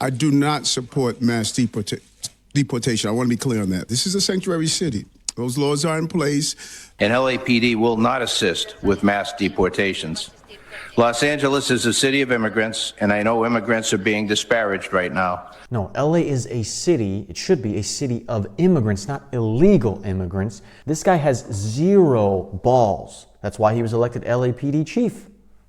I do not support mass deportation. I want to be clear on that. This is a sanctuary city. Those laws are in place. And LAPD will not assist with mass deportations. Los Angeles is a city of immigrants, and I know immigrants are being disparaged right now. No, LA is a city, it should be a city of immigrants, not illegal immigrants. This guy has zero balls. That's why he was elected LAPD chief.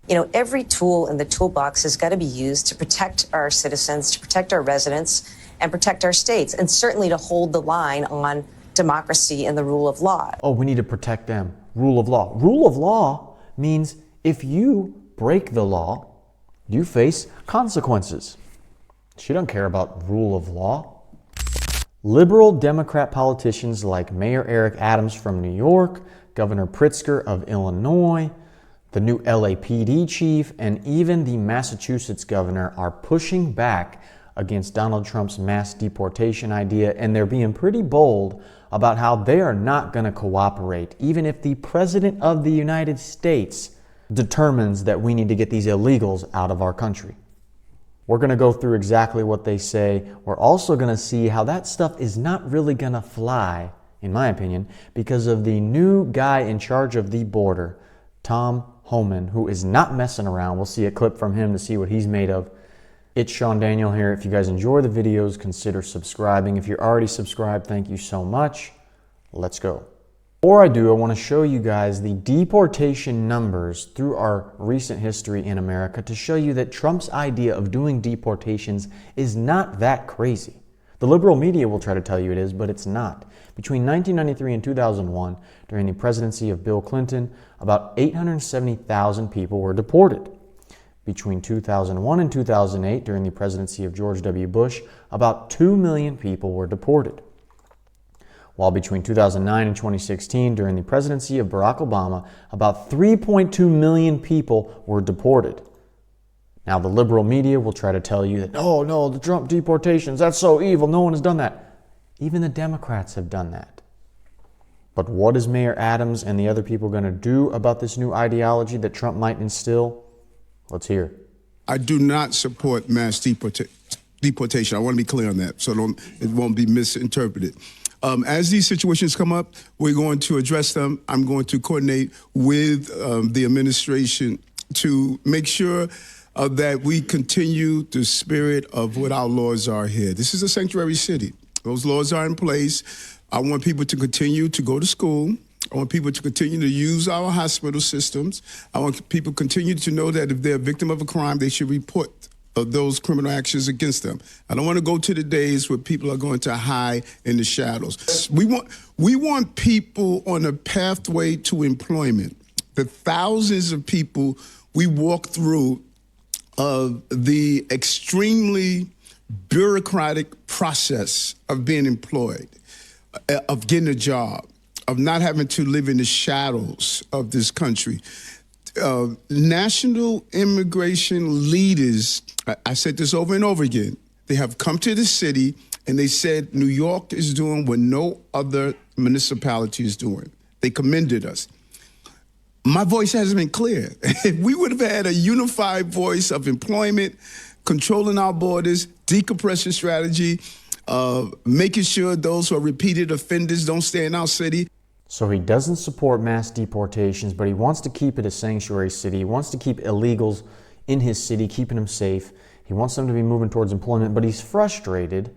You know, every tool in the toolbox has got to be used to protect our citizens, to protect our residents, and protect our states, and certainly to hold the line on democracy and the rule of law. Oh, we need to protect them. Rule of law. Rule of law means if you break the law, you face consequences. She doesn't care about rule of law. Liberal Democrat politicians like Mayor Eric Adams from New York, Governor Pritzker of Illinois, the new LAPD chief, and even the Massachusetts governor are pushing back against Donald Trump's mass deportation idea, and they're being pretty bold about how they are not going to cooperate, even if the President of the United States determines that we need to get these illegals out of our country. We're going to go through exactly what they say. We're also going to see how that stuff is not really going to fly, in my opinion, because of the new guy in charge of the border, Tom Homan, who is not messing around. We'll see a clip from him to see what he's made of. It's SeanDaniel here. If you guys enjoy the videos, consider subscribing. If you're already subscribed, thank you so much. Let's go. Before I do, I want to show you guys the deportation numbers through our recent history in America to show you that Trump's idea of doing deportations is not that crazy. The liberal media will try to tell you it is, but it's not. Between 1993 and 2001, during the presidency of Bill Clinton, about 870,000 people were deported. Between 2001 and 2008, during the presidency of George W. Bush, about 2 million people were deported. While between 2009 and 2016, during the presidency of Barack Obama, about 3.2 million people were deported. Now, the liberal media will try to tell you that, oh, no, the Trump deportations, that's so evil, no one has done that. Even the Democrats have done that. But what is Mayor Adams and the other people going to do about this new ideology that Trump might instill? Let's hear. I do not support mass deportation. I want to be clear on that so it won't be misinterpreted. As these situations come up, we're going to address them. I'm going to coordinate with the administration to make sure that we continue the spirit of what our laws are here. This is a sanctuary city. Those laws are in place. I want people to continue to go to school. I want people to continue to use our hospital systems. I want people to continue to know that if they're a victim of a crime, they should report those criminal actions against them. I don't want to go to the days where people are going to hide in the shadows. We want people on a pathway to employment. The thousands of people we walk through the extremely bureaucratic process of being employed, of getting a job, of not having to live in the shadows of this country. National immigration leaders, I said this over and over again, they have come to the city and they said New York is doing what no other municipality is doing. They commended us. My voice hasn't been clear. If we would have had a unified voice of employment, controlling our borders, decompression strategy, making sure those who are repeated offenders don't stay in our city. So he doesn't support mass deportations, but he wants to keep it a sanctuary city. He wants to keep illegals in his city, keeping them safe. He wants them to be moving towards employment, but he's frustrated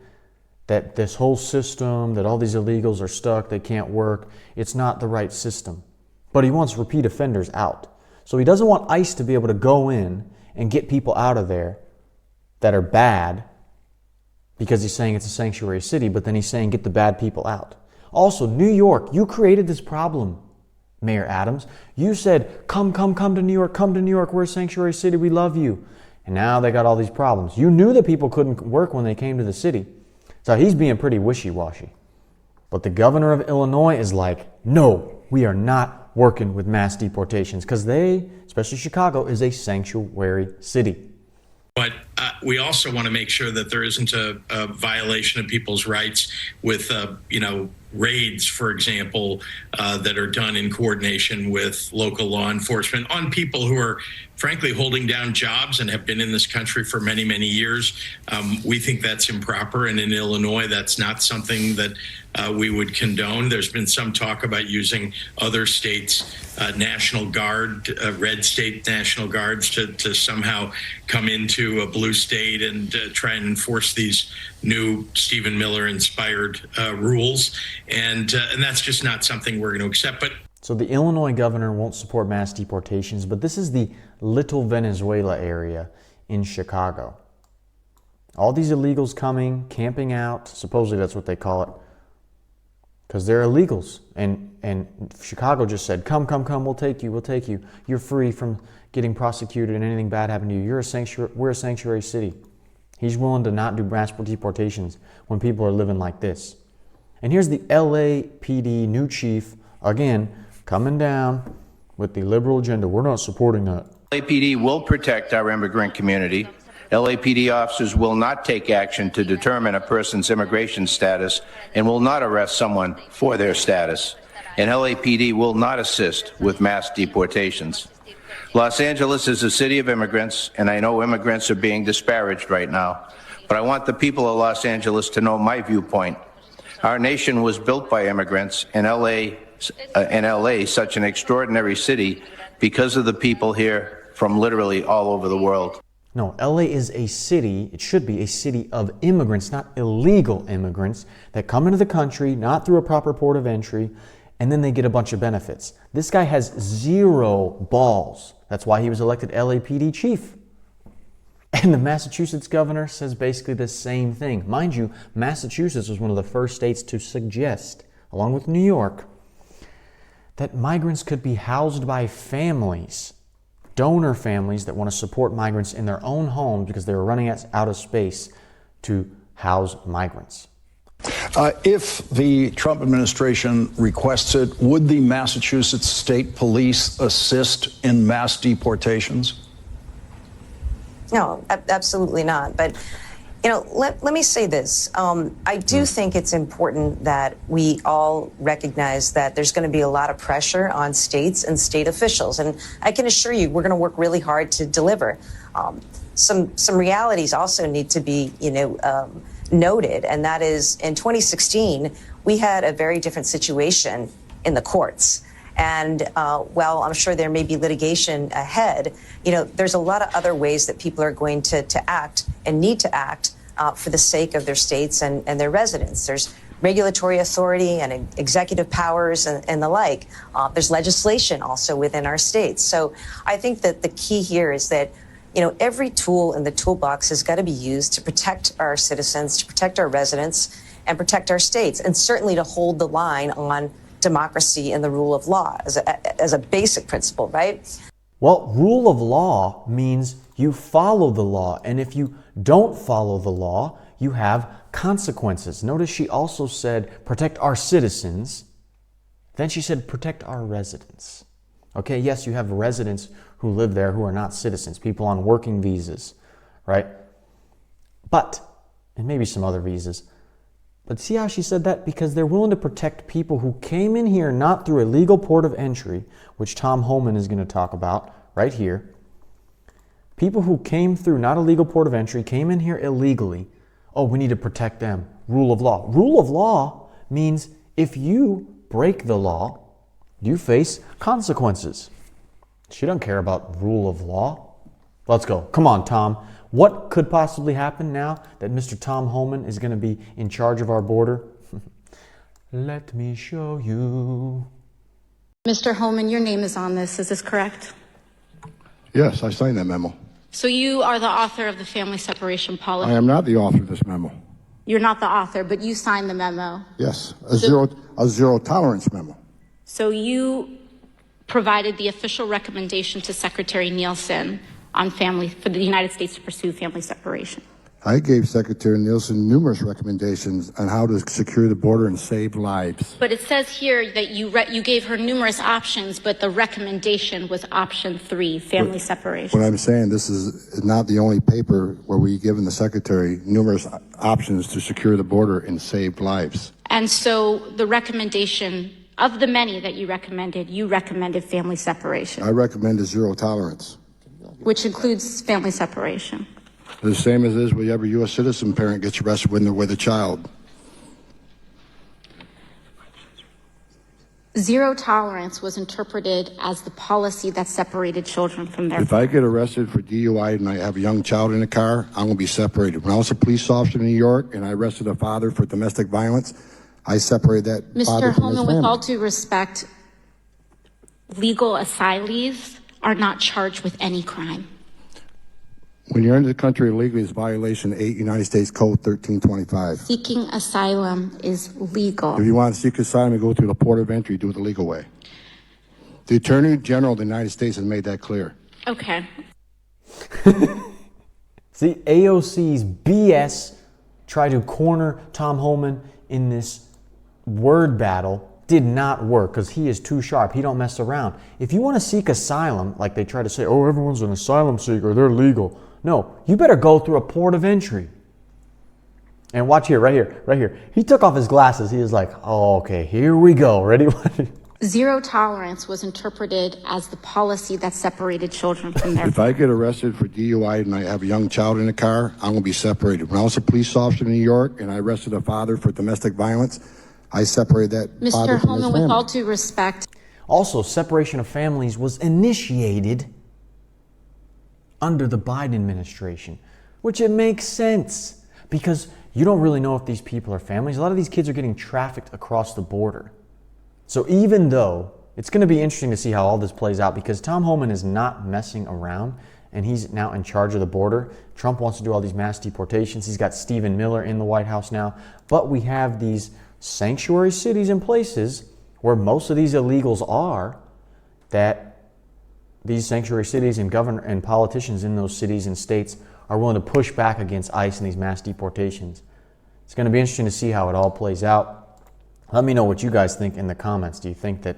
that this whole system, that all these illegals are stuck, they can't work. It's not the right system. But he wants repeat offenders out. So he doesn't want ICE to be able to go in and get people out of there that are bad because he's saying it's a sanctuary city, but then he's saying get the bad people out. Also, New York, you created this problem, Mayor Adams. You said, come to New York, we're a sanctuary city, we love you. And now they got all these problems. You knew that people couldn't work when they came to the city. So he's being pretty wishy-washy. But the governor of Illinois is like, no, we are not working with mass deportations because they, especially Chicago, is a sanctuary city. But we also want to make sure that there isn't a violation of people's rights with, raids, for example, that are done in coordination with local law enforcement on people who are, frankly, holding down jobs and have been in this country for many, many years. We think that's improper. And in Illinois, that's not something that we would condone. There's been some talk about using other states' National Guard, red state National Guards to somehow come into a blue state and try and enforce these new Stephen Miller-inspired rules. And that's just not something we're going to accept. But So the Illinois governor won't support mass deportations, but this is the Little Venezuela area in Chicago. All these illegals coming, camping out, supposedly that's what they call it, because they're illegals. And Chicago just said, come, we'll take you. You're free from getting prosecuted and anything bad happened to you. We're a sanctuary city. He's willing to not do mass deportations when people are living like this. And here's the LAPD new chief, again, coming down with the liberal agenda. We're not supporting that. LAPD will protect our immigrant community. LAPD officers will not take action to determine a person's immigration status and will not arrest someone for their status. And LAPD will not assist with mass deportations. Los Angeles is a city of immigrants, and I know immigrants are being disparaged right now, but I want the people of Los Angeles to know my viewpoint. Our nation was built by immigrants, and LA, such an extraordinary city, because of the people here from literally all over the world. No, LA is a city, it should be a city of immigrants, not illegal immigrants that come into the country, not through a proper port of entry, and then they get a bunch of benefits. This guy has zero balls. That's why he was elected LAPD chief. And the Massachusetts governor says basically the same thing. Mind you, Massachusetts was one of the first states to suggest, along with New York, that migrants could be housed by families, donor families that want to support migrants in their own homes because they were running out of space to house migrants. If the Trump administration requests it, would the Massachusetts State Police assist in mass deportations? No, absolutely not. But, let me say this. I do think it's important that we all recognize that there's going to be a lot of pressure on states and state officials. And I can assure you, we're going to work really hard to deliver. Some realities also need to be, noted. And that is, in 2016, we had a very different situation in the courts. And while I'm sure there may be litigation ahead, there's a lot of other ways that people are going to act and need to act for the sake of their states and their residents. There's regulatory authority and executive powers and the like. There's legislation also within our states. So I think that the key here is that every tool in the toolbox has got to be used to protect our citizens, to protect our residents, and protect our states, and certainly to hold the line on democracy and the rule of law as a basic principle, right? Well, rule of law means you follow the law, and if you don't follow the law, you have consequences. Notice she also said protect our citizens. Then she said protect our residents. Okay, yes, you have residents who live there who are not citizens, people on working visas, right? But, and maybe some other visas, but see how she said that? Because they're willing to protect people who came in here not through a legal port of entry, which Tom Homan is going to talk about right here. People who came through not a legal port of entry, came in here illegally. Oh, we need to protect them. Rule of law. Rule of law means if you break the law, you face consequences. She doesn't care about rule of law. Let's go. Come on, Tom. What could possibly happen now that Mr. Tom Homan is going to be in charge of our border? Let me show you. Mr. Homan, your name is on this. Is this correct? Yes, I signed that memo. So you are the author of the family separation policy? I am not the author of this memo. You're not the author, but you signed the memo? Yes, a zero tolerance memo. So you provided the official recommendation to Secretary Nielsen on for the United States to pursue family separation? I gave Secretary Nielsen numerous recommendations on how to secure the border and save lives. But it says here that you gave her numerous options, but the recommendation was option 3, family separation. What I'm saying, this is not the only paper where we've given the Secretary numerous options to secure the border and save lives. And so the recommendation, of the many that you recommended family separation, I recommended zero tolerance. which includes family separation. The same as is with every U.S. citizen parent gets arrested when they're with a child. Zero tolerance was interpreted as the policy that separated children from their If I get arrested for DUI and I have a young child in the car, I'm going to be separated. When I was a police officer in New York and I arrested a father for domestic violence, I separated that father Mr. from his Homan, family. with all due respect, legal asylees are not charged with any crime. When you're into the country illegally, it's violation 8 United States Code 1325. Seeking asylum is legal. If you want to seek asylum, you go through the port of entry, do it the legal way. The Attorney General of the United States has made that clear. Okay. See, AOC's BS try to corner Tom Homan in this word battle did not work because he is too sharp. He don't mess around. If you want to seek asylum, like they try to say, oh, everyone's an asylum seeker, they're legal. No, you better go through a port of entry. And watch here, right here. He took off his glasses. He was like, oh, okay, here we go. Ready? Zero tolerance was interpreted as the policy that separated children from their If I get arrested for DUI and I have a young child in the car, I'm going to be separated. When I was a police officer in New York and I arrested a father for domestic violence, I separated that father Mr. from his Homan, with family. all due respect, Also, separation of families was initiated under the Biden administration, which it makes sense because you don't really know if these people are families. A lot of these kids are getting trafficked across the border. So even though it's going to be interesting to see how all this plays out because Tom Homan is not messing around and he's now in charge of the border. Trump wants to do all these mass deportations. He's got Stephen Miller in the White House now. But we have these sanctuary cities and places where most of these illegals are, that these sanctuary cities and and politicians in those cities and states are willing to push back against ICE and these mass deportations. It's going to be interesting to see how it all plays out. Let me know what you guys think in the comments. Do you think that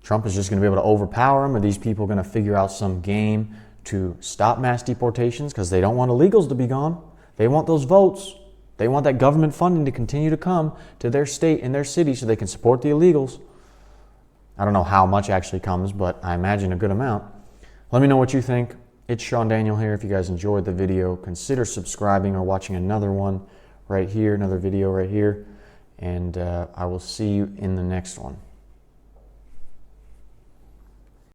Trump is just going to be able to overpower them? Are these people going to figure out some game to stop mass deportations because they don't want illegals to be gone? They want those votes. They want that government funding to continue to come to their state and their city so they can support the illegals. I don't know how much actually comes, but I imagine a good amount. Let me know what you think. It's itsSeanDaniel here. If you guys enjoyed the video, consider subscribing or watching another one right here, another video right here. And I will see you in the next one.